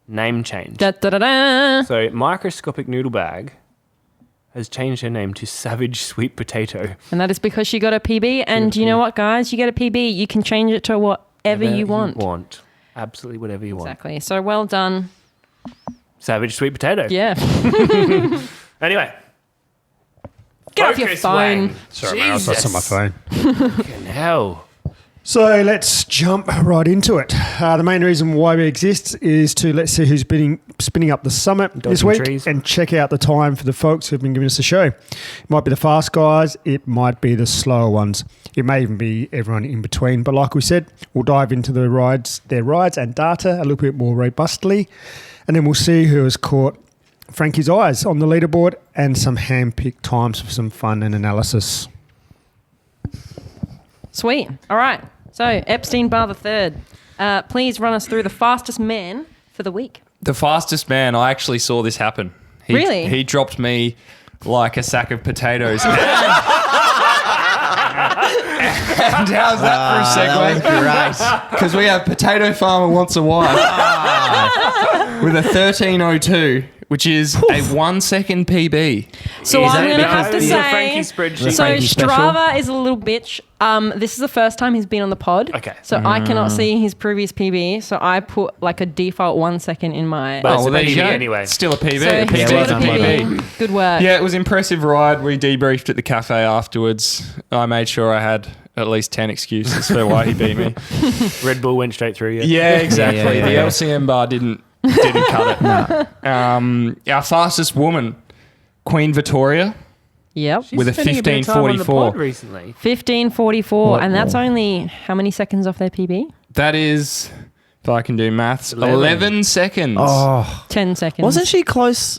name change. Da, da, da, da. So Microscopic Noodle Bag has changed her name to Savage Sweet Potato. And that is because she got a PB. And you know what, guys? You get a PB, you can change it to whatever you want. Absolutely whatever you want. Exactly. So well done. Savage Sweet Potato. Yeah. Anyway. Get off your Focus, phone. Wang. Sorry, mate, I was Jesus. on my phone. Fucking hell. So let's jump right into it. The main reason why we exist is to let's see who's spinning up the summit this Dodging week trees. and check out the time for the folks who've been giving us a show. It might be the fast guys, it might be the slower ones. It may even be everyone in between. But like we said, we'll dive into their rides and data a little bit more robustly. And then we'll see who has caught Frankie's eyes on the leaderboard and some hand-picked times for some fun and analysis. Sweet. All right. So Epstein Barr III. Please run us through the fastest man for the week. The fastest man, I actually saw this happen. Really? He dropped me like a sack of potatoes. And how's that for a segue? Great. Because we have Potato Farmer Wants a Wife with a 13:02, which is a 1 second PB. So Is I'm that going to because have to the say, Frankie spreadsheet. so Frankie special? Strava is a little bitch. This is the first time he's been on the pod. Okay. So I cannot see his previous PB. So I put like a default 1 second in my. But- Oh, well, there you PB go. anyway. Still a PB. so a he's PB got is a a well done, PB. Good work. Yeah, it was an impressive ride. We debriefed at the cafe afterwards. I made sure I had at least 10 excuses for why he beat me. Red Bull went straight through you. Yeah, exactly. Yeah. The LCM bar didn't cut it. Our fastest woman, Queen Victoria, Yep. with a Spending bit of time on the 15:44. pod recently. 15:44, What and that's more? only how many seconds off their PB? That is, if I can do maths, 11. 11 seconds. Oh, 10 seconds. wasn't she close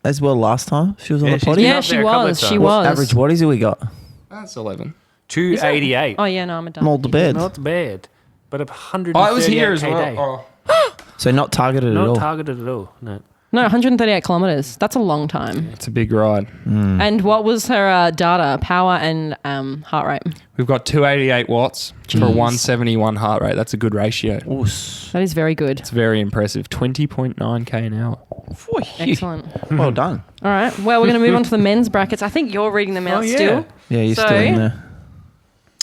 as well last time? She was on Yeah, the she's potty. been Yeah, up she there a couple of was. She times. was. Average waddies have we got? That's 11. 288. Oh yeah, no, I'm a dumb. Mold the bed. Not bad. But 138 I was here as K day. well. Oh. So not targeted at Not all. targeted at all. No. No, 138 kilometers. That's a long time. It's a big ride. And what was her data, power and heart rate? We've got 288 watts for a 171 heart rate. That's a good ratio. Oos. That is very good. It's very impressive. 20.9k an hour. Excellent. Well done. All right. Well, we're going to move on to the men's brackets. I think you're reading them out yeah. still. Yeah, you're So- still in there.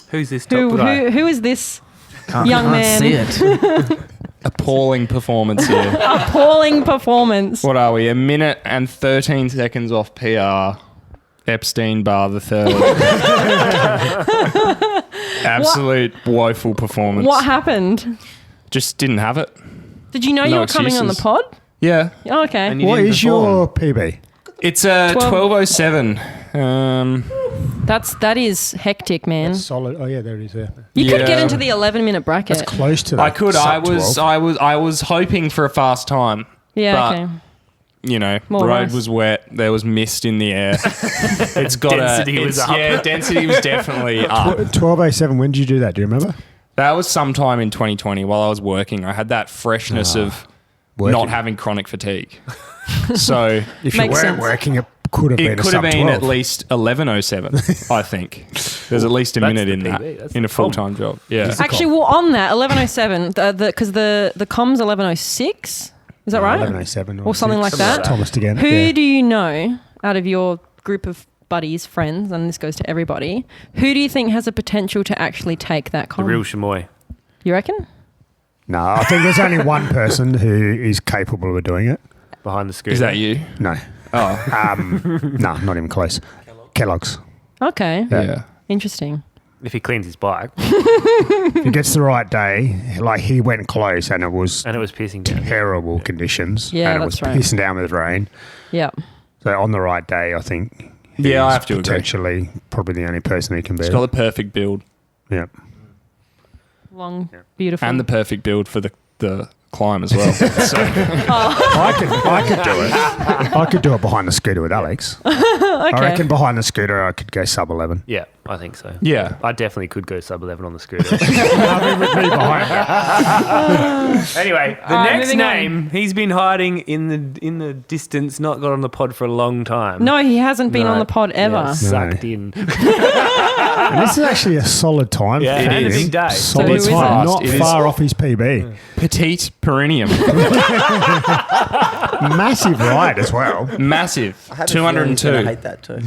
Who's this top guy? Who is this Can't, young can't man? see it. Appalling performance here. Appalling performance. What are we? A minute and 13 seconds off PR. Epstein Barr the third. Absolute woeful performance. What happened? Just didn't have it. Did you know No you were coming on the excuses. pod? Yeah. Oh, okay. And you What didn't is perform. your PB? It's a 12. 12:07. That is hectic, man. Solid. Oh yeah, there it is. There. You could get Yeah. into the 11-minute bracket. That's close to that. I could. Sub 12. I was hoping for a fast time. Yeah, but, okay. You know, More road rice. was wet. There was mist in the air. It's got Density was up. Yeah, density was definitely up. 12:07. When did you do that? Do you remember? That was sometime in 2020 while I was working. I had that freshness of Working. not having chronic fatigue. So If you Makes weren't sense. working, it could have been it a could sub have been 12. at least 11:07, I think. There's at least a That's minute the in that PB, that's in the a full-time job. Yeah. Actually, well, on that 11:07, because the com's 11:06. Is that right? 11:07 Or something like that. Thomas again. Who do you know out of your group of buddies, friends, and this goes to everybody, who do you think has a potential to actually take that The com? real Chamoy. You reckon? No, I think there's only one person who is capable of doing it. Behind the scooter. Is that you? No. Oh. No, not even close. Kellogg's. Okay. Yeah. Interesting. If he cleans his bike If he gets the right day, like he went close and it was and it was pissing down. terrible conditions. Yeah, and it that's was right. pissing down with rain. Yeah. So on the right day, I think Yeah, I he's have to agree. potentially probably the only person who can beat It's it. got the perfect build. Yeah. Long, beautiful. And the perfect build for the climb as well. So, I could do it. I could do it behind the scooter with Alex. I reckon behind the scooter I could go sub 11. Yeah, I think so. yeah. I definitely could go sub 11 on the scooter. With me behind it. Anyway, the Alright, next moving on. name, he's been hiding in the distance, not got on the pod for a long time. No, he hasn't been No. on the pod ever. Yeah, sucked in. And this is actually a solid time Yeah, for and a him. big day. So who Solid is time. it? Not It is- far off his PB. Petite perineum. Massive ride as well. Massive. 202. I hate that too.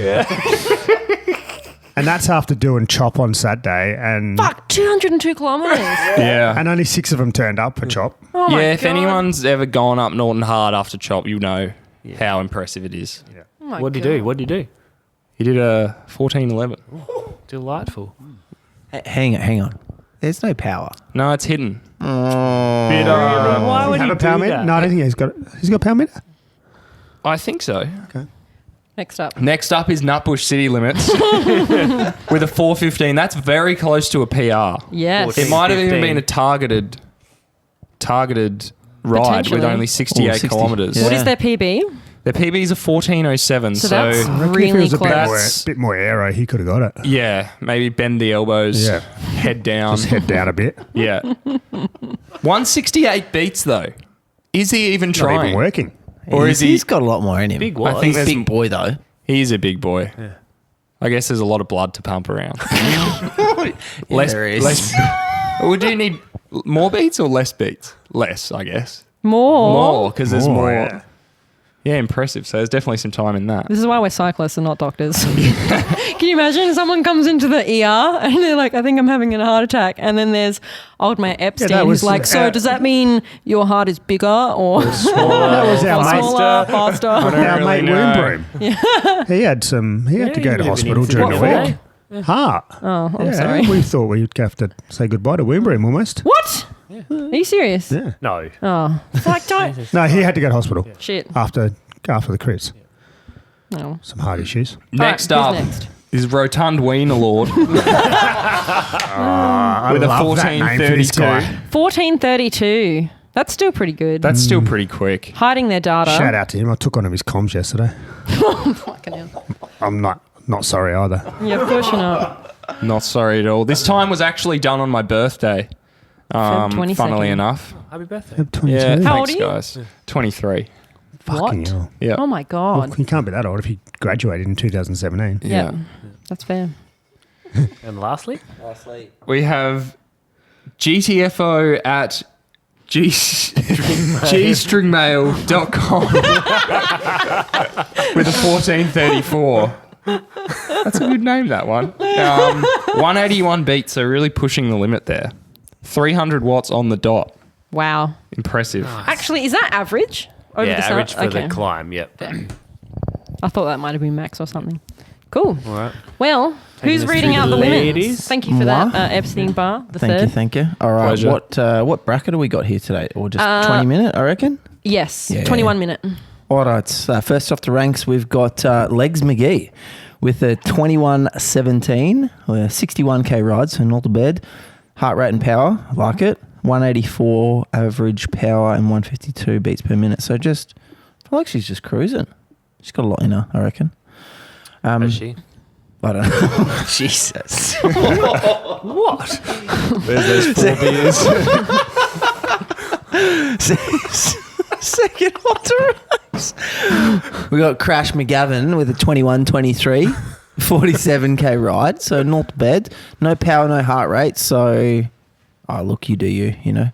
And that's after doing chop on Saturday and Fuck, 202 kilometres. Yeah. and only 6 of them turned up for chop. Oh my Yeah, if God. anyone's ever gone up Norton hard after chop, you'll know how impressive it is. Oh my What'd you God. do? What'd you do? He did a 14:11. Delightful. Hang on. There's no power. No, it's hidden. Why Have would he a power do meter? that? No, I don't think he's got a power meter. I think so. Next up. Next up is Nutbush City Limits with a 4:15. That's very close to a PR. Yes. 14. It might have even 15. been a targeted ride with Potentially. only 68 60. kilometres. What Yeah. is their PB? Their PB is a 14:07. So So, that's I reckon if really it was a bit more, close. bit more aero, he could have got it. yeah, maybe bend the elbows, Yeah. head down. Just head down a bit. Yeah. 168 beats though. Is he even Not trying? even working. Or is he? He's got a lot more in him. Big I was. think He's a there's big boy though. He's a big boy. I guess there's a lot of blood to pump around. There is. less. Would you need more beats or less beats? Less, I guess. More. Because there's more. yeah. Yeah, impressive. So there's definitely some time in that. This is why we're cyclists and not doctors. Can you imagine someone comes into the ER and they're like, I think I'm having a heart attack. And then there's old mate Epstein that who's was, like, so does that mean your heart is bigger or smaller? That was our or mate. smaller, faster? Our really mate know. Womb He had some. He had to Yeah, go you to live in hospital Infinite during the Day. week. Heart. Oh, I'm Yeah, sorry. we thought we'd have to say goodbye to Womb almost. What? Are you serious? Yeah. No. Oh, like, don't. No, he had to go to hospital Shit. after the crits. No. Some heart issues. Next All right, up who's next? is Rotund Wiener Lord I with a love that name for this 14:32. guy. 14:32. That's still pretty good. That's still pretty quick. Hiding their data. Shout out to him. I took one of his comms yesterday. Fucking hell. I'm not sorry either. Yeah, of course you're not. Not sorry at all. This time was actually done on my birthday. Feb 22nd. Funnily enough. Happy birthday. Feb 22. Yeah, How old thanks, are you? guys. 23. Fucking What? hell. Yeah. Oh my God. Well, he can't be that old if he graduated in 2017. Yeah. That's fair. And lastly, We have GTFO at gstringmail.com with a 1434. That's a good name, that one. 181 beats, so really pushing the limit there. 300 watts on the dot. Wow. Impressive. Actually, is that average? Over yeah, the summer? average for Okay. the climb. Yep. I thought that might have been max or something. Cool. All right. Well, who's us reading through out the the winners? ladies. Thank you for that, Moi. Epstein Barr, the Thank third. you. All right. Pleasure. What bracket have we got here today? Or just 20 minute, I reckon? Yes, Yeah. 21 minute. All right. First off the ranks, we've got Legs McGee with a 21:17, 61k ride, so not bad. Heart rate and power, I like it. 184 average power and 152 beats per minute. So just, I feel like she's just cruising. She's got a lot in her, I reckon. Is she? I don't know. Jesus. What? There's those 4 beers. Second off the ranks. We got Crash McGavin with a 21:23. 47k ride, so not bad. No power, no heart rate. So, oh look, you do you know.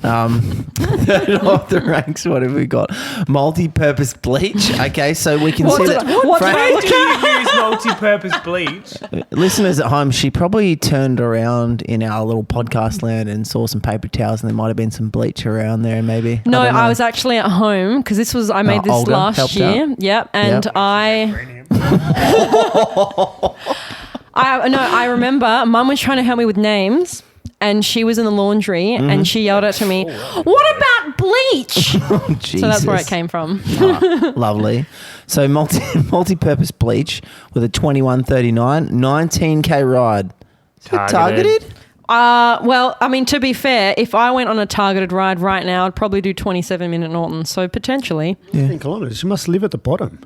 Third off the ranks. What have we got? Multi-purpose bleach. Okay, so we can see that. Why do you use multi-purpose bleach? Listeners at home, she probably turned around in our little podcast land and saw some paper towels, and there might have been some bleach around there, maybe. No, don't know. I was actually at home because I made this Olga last helped year. out. Yep, and Yep. I remember Mum was trying to help me with names. And she was in the laundry and she yelled out to me, "What about bleach?" Jesus. So that's where it came from. Lovely. So multi-purpose bleach with a 2139, 19k ride. Is it targeted? Well, I mean, to be fair, if I went on a targeted ride right now, I'd probably do 27-minute Norton. So potentially. 10 kilometres. You must live at the bottom.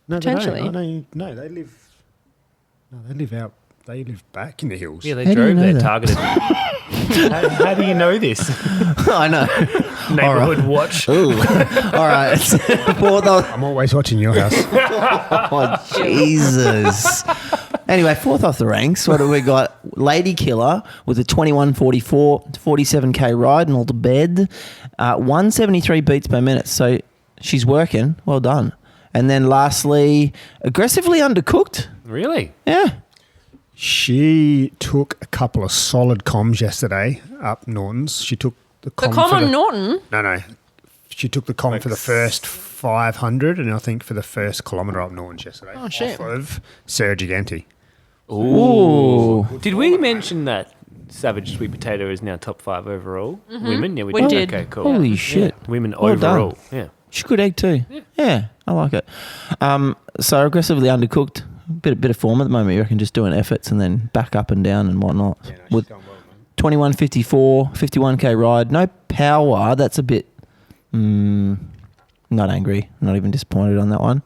No, Potentially. They don't. No, they live. No, they live out. They live back in the hills. Yeah, they How do you drove know there that? targeted. how do you know this? I know. Neighborhood watch. Ooh. All right. I'm always watching your house. Oh, Jesus. Anyway, fourth off the ranks, what have we got? Lady Killer with a 2144, 47k ride and all to bed. 173 beats per minute. So she's working. Well done. And then lastly, aggressively undercooked. Really? Yeah. She took a couple of solid comms yesterday up Norton's. She took the The comm com for on Norton? No. She took the comm for the first 500 and I think for the first kilometre up Norton's yesterday. Oh, shit. Off of Sarah Giganti. Ooh. Did we mention that Savage Sweet Potato is now top 5 overall? Women? Yeah, We did. Okay, cool. Holy shit. Yeah, women Well overall. done. Yeah. She's a good egg too. Yeah, I like it. So aggressively undercooked. Bit of form at the moment. You reckon just doing efforts and then back up and down and whatnot. Yeah, no, she's With going well, man. 2154, 51k ride. No power. That's a bit. Not angry. Not even disappointed on that one.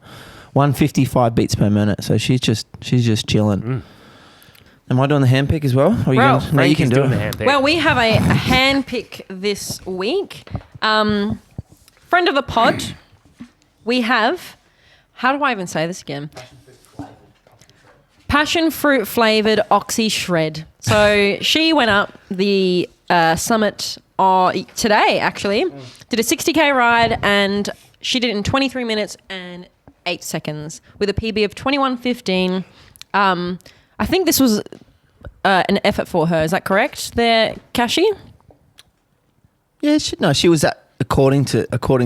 155 beats per minute. So she's just chilling. Am I doing the hand pick as well? Or are you Well, gonna, no, you can do doing it. the hand pick. Well, we have a hand pick this week. Friend of the pod, we have, how do I even say this again? Passion fruit flavoured Oxy Shred. So she went up the summit today, actually. Did a 60k ride and she did it in 23 minutes and 8 seconds with a PB of 21:15. I think this was an effort for her. Is that correct there, Kashi? Yeah, she was at. According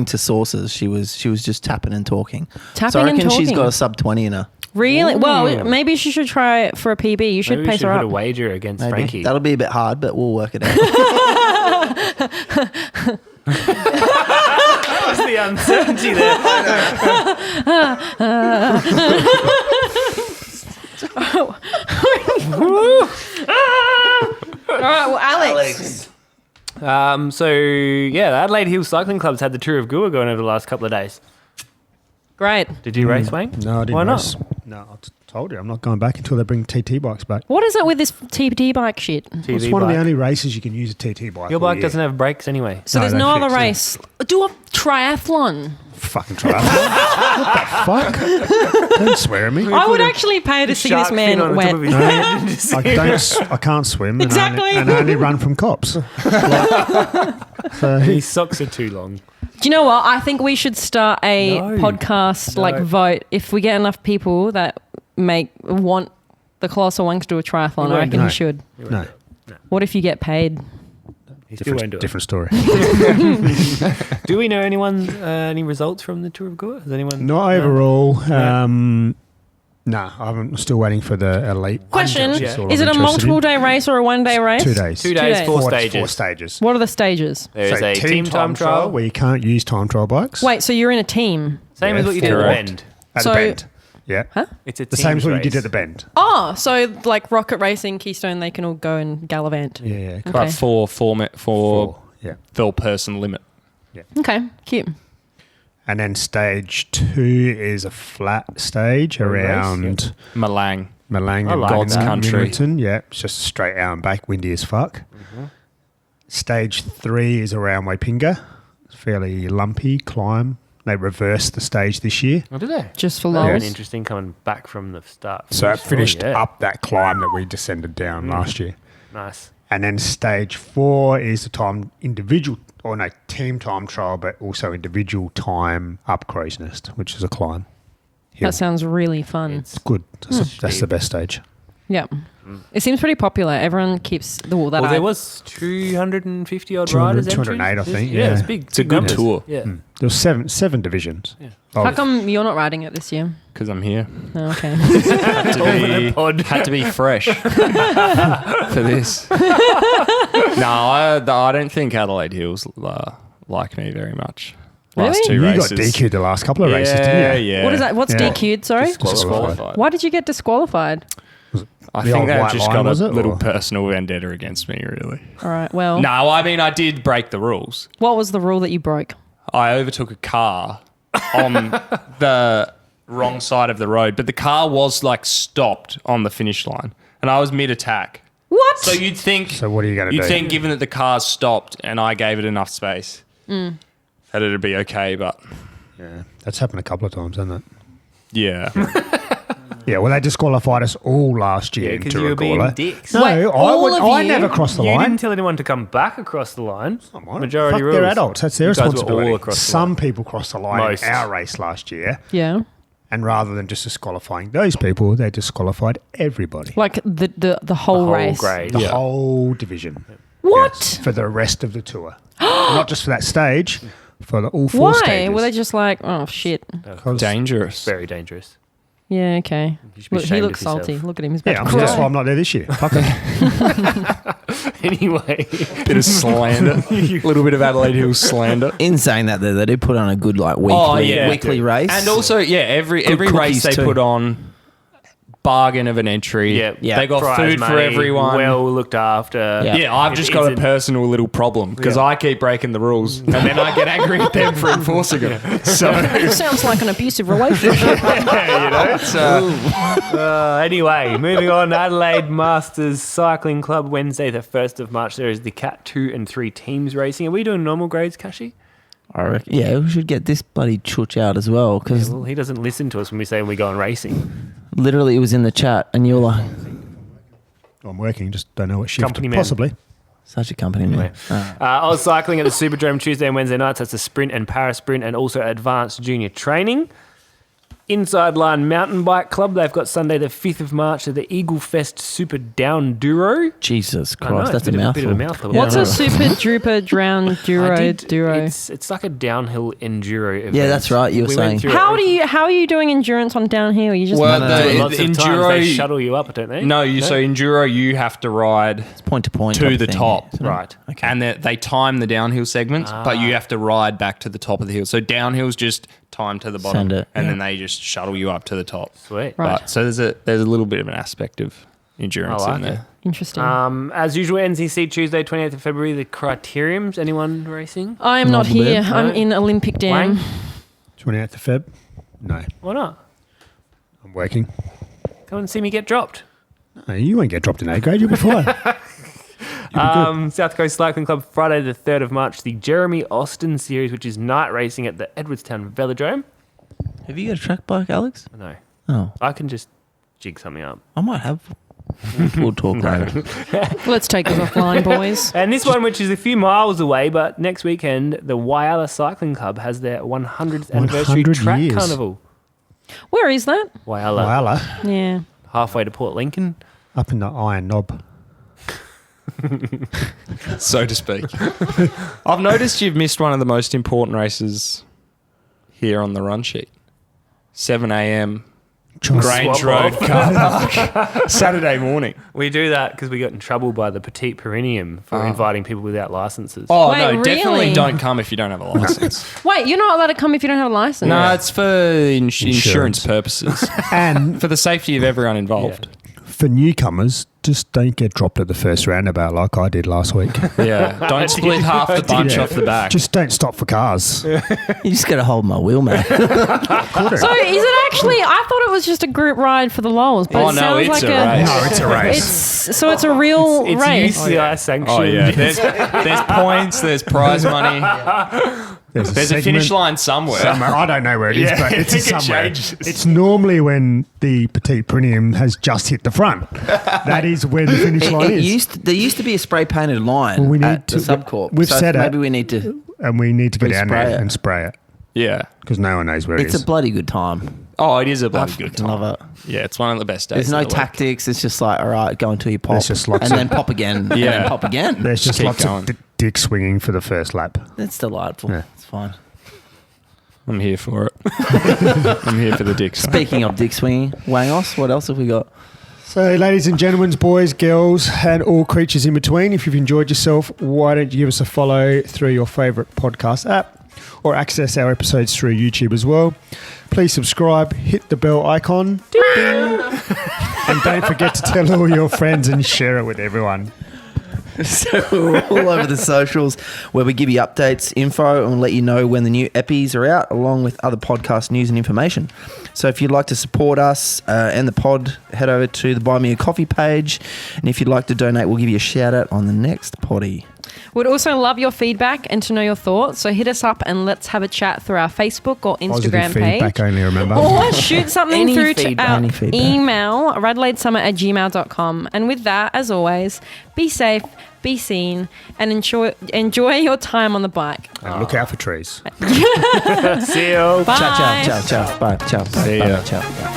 to sources, she was just tapping and talking. Tapping so I reckon and she's talking. got a sub 20 in her. Really? Ooh. Well, maybe she should try it for a PB. You should Maybe we pace should her put a up. wager against Maybe. Frankie. That'll be a bit hard, but we'll work it out. That was the uncertainty there. All right, well, Alex. So, yeah, the Adelaide Hills Cycling Club's had the Tour of Goa going over the last couple of days. Great. Did you race, Wayne? No, I didn't Why not? race. No, I told you I'm not going back until they bring TT bikes back. What is it with this TBD bike shit? TV It's one of bike. the only races you can use a TT bike. Your all bike year. doesn't have brakes anyway. So No, there's they no other fixed race. Do a triathlon. Fucking triathlon. What the fuck? Don't swear at me. I would actually pay to see this Shark fin on man the top wet. of his head. Just- I can't swim. Exactly. And I only run from cops. So His socks are too long. Do you know what? I think we should start a No. podcast, like No. vote. If we get enough people that want the Colossal Wangs to do a triathlon, You I won't reckon do you it. should. no, What if you get paid? He still won't do different story. it. Do we know any results from the Tour of Goa? Has anyone? Not overall. No, I'm still waiting for the elite. Question: Yeah. That's all Is I'm it a interested in. multiple day race or a 1 day race? 2 days. 2 days, days. 4 Four stages. stages. What are the stages? There is So a team time trial. where you can't use time trial bikes. Wait, so you're in a team? Same Yeah, as what you did at the correct. Bend. At so- the bend. Yeah. It's a The same as what you teams did at the race. bend. Oh, so like Rocket Racing, Keystone, they can all go and gallivant. Yeah. Okay. But for Yeah. the person limit. Okay, cute. And then stage 2 is a flat stage Road race, around Malang. Malang I and like God's that. country. Newington. Yeah, it's just straight out and back, windy as fuck. Stage 3 is around Waipinga. It's fairly lumpy climb, They reversed the stage this year. Oh, did they? Just for Very lols. interesting coming back from the start. So it finished Oh, yeah. up that climb that we descended down last year. Nice. And then stage 4 is the team time trial, but also individual time up Crow's Nest, which is a climb. That sounds really fun. It's Good. That's the best stage. Yeah. It seems pretty popular. Everyone keeps the wall that well, there was 250 odd 200, riders. 208, I entries. think, Yeah, it's yeah. big. It's a big good numbers. tour. Yeah. There was seven divisions. Yeah. How come you're not riding it this year? Because I'm here. Oh, okay. Had to be fresh for this. No, I don't think Adelaide Hills like me very much. Last Really? two You races. got DQ'd the last couple of races, didn't you? Yeah. What is that? What's Yeah. DQ'd? Sorry. Disqualified. Why did you get disqualified? I The think old they white just line, got was a it, little or? personal vendetta against me, really. All right. Well, No, I mean, I did break the rules. what was the rule that you broke? I overtook a car on the wrong side of the road, but the car was like stopped on the finish line and I was mid-attack. What? So you'd think, So what are you going to do? you'd think given that the car stopped and I gave it enough space, that it'd be okay, but Yeah, that's happened a couple of times, hasn't it? yeah. Yeah, well, they disqualified us all last year Yeah, in because you were being Turragola. dicks. No, Wait, all of I you? never crossed the You line. didn't tell anyone to come back across the line. Mine. Majority Fuck, rules. they're adults. That's their You guys were responsibility. all across the Some line. people crossed the line Most. in our race last year, Yeah. and rather than just disqualifying those people, they disqualified everybody. Like the whole race. grade. The whole division. What? Yes, for the rest of the tour. Not just for that stage, for all four Why? stages. Were they just like, oh shit? 'Cause- Dangerous. Very dangerous. Yeah. Okay. You should be Look, he ashamed looks of yourself. salty. Look at him. He's about Yeah, to that's cry. why I'm not there this year. Fuck it. Anyway, Bit of slander. A little bit of Adelaide Hills slander. In saying that, though, they do put on a good weekly race. And also, every Good race cookies they too. put on, bargain of an entry. yeah, Yeah. They got prize food for money, everyone. well looked after. Yeah. Yeah, I've just got a personal little problem because Yeah. I keep breaking the rules and then I get angry at them for enforcing them. So, Sounds like an abusive relationship. it's, Anyway, moving on. Adelaide Masters Cycling Club, Wednesday, the 1st of March. There is the Cat 2 and 3 teams racing. Are we doing normal grades, Kashi? I reckon, yeah, we should get this bloody chooch out as well because Well, he doesn't listen to us when we say we go on racing. literally it was in the chat and you're like, I'm working, just don't know what shift. Company man. Possibly. such a company man. Oz Cycling at the Superdrome Tuesday and Wednesday nights. That's a sprint and para sprint and also advanced junior training. Inside Line Mountain Bike Club, they've got Sunday the 5th of March at the Eagle Fest Super Down Duro. Jesus I know, Christ, it's that's a mouthful. bit of a mouthful. Yeah, What's I a know. super drooper drown duro? It's like a downhill enduro event. Yeah, that's right, you were We went saying. through How it. are you doing endurance on downhill? You just Well, No, no, the, no, Lots of times enduro, they shuttle you up, don't they? no, so enduro, you have to ride It's point to point. to type the thing, top, isn't it? Right. Okay. and they time the downhill segments, but you have to ride back to the top of the hill. So downhill's just time to the bottom, Send it, and yeah. then they just shuttle you up to the top. Sweet. Right. But, so there's a little bit of an aspect of endurance I like in there. interesting. As usual, NCC Tuesday, 28th of February, the Criteriums. Anyone racing? I am not Not the here. bib, I'm no. in Olympic Dam. Wang? 28th of Feb? No, Why not? I'm working. Come and see me get dropped. No, you won't get dropped in A grade, you'll be fine. South Coast Cycling Club, Friday the 3rd of March, the Jeremy Austin Series, which is night racing at the Edwardstown Velodrome. Have you got a track bike, Alex? No, Oh, I can just jig something up. I might have. We'll talk later. Let's take this offline, boys. And this one, which is a few miles away, but next weekend, the Whyalla Cycling Club has their 100th anniversary 100 track years. carnival. Where is that? Whyalla, Wala, Yeah. halfway to Port Lincoln. up in the Iron Knob. So to speak. I've noticed you've missed one of the most important races here on the run sheet. 7 a.m. Grange Swap Road off. car park. Saturday morning. We do that because we got in trouble by the Petit Perineum for inviting people without licenses. Oh, Wait, no, definitely really? don't come if you don't have a license. Wait, you're not allowed to come if you don't have a license. No, it's for insurance Insurance. purposes. And For the safety of everyone involved. for newcomers, just don't get dropped at the first roundabout like I did last week. Yeah. Don't split half the bunch Yeah. off the back. Just don't stop for cars. You just got to hold my wheel, mate. So is it actually? I thought it was just a group ride for the lols, but Oh, it no, sounds it's like a race. No, it's a race. It's a real It's race. UCI sanctioned. Oh, yeah. There's points, there's prize money. There's There's a finish line somewhere. I don't know where it is, but it's it somewhere. changes. It's normally when the petite premium has just hit the front. That is where the finish line is. There used to be a spray painted line Well, we need at to- the subcorp. we've said it. maybe we need to. And we need to go down Spray there it. and spray it Yeah. because no one knows where it It's is. a bloody good time. Oh, it is a I bloody good fucking time. love it. Yeah, it's one of the best days. There's no of the week. tactics. It's just like, all right, go until you pop, There's just lots and of- then pop again, and Yeah. then pop again. There's just keep lots going. of dick swinging for the first lap. That's delightful. Yeah. It's fine. I'm here for it. I'm here for the dick. swing. Speaking of dick swinging, Wangos, what else have we got? So, ladies and gentlemen, boys, girls, and all creatures in between, if you've enjoyed yourself, why don't you give us a follow through your favourite podcast app or access our episodes through YouTube as well. Please subscribe, hit the bell icon, ding, and don't forget to tell all your friends and share it with everyone. So we're all over the socials where we give you updates, info, and we'll let you know when the new epis are out, along with other podcast news and information. So if you'd like to support us and the pod, head over to the Buy Me a Coffee page. And if you'd like to donate, we'll give you a shout out on the next potty. We'd also love your feedback and to know your thoughts. So hit us up and let's have a chat through our Facebook or Instagram Positive feedback page. only, remember? Or shoot something Any through feedback, to our any feedback. email, radelaidesummer@gmail.com. And with that, as always, be safe, be seen, and enjoy your time on the bike. And look out for trees. See you. Bye. Ciao, ciao, ciao, ciao. Bye, ciao, bye, See bye, ya. ciao. Bye.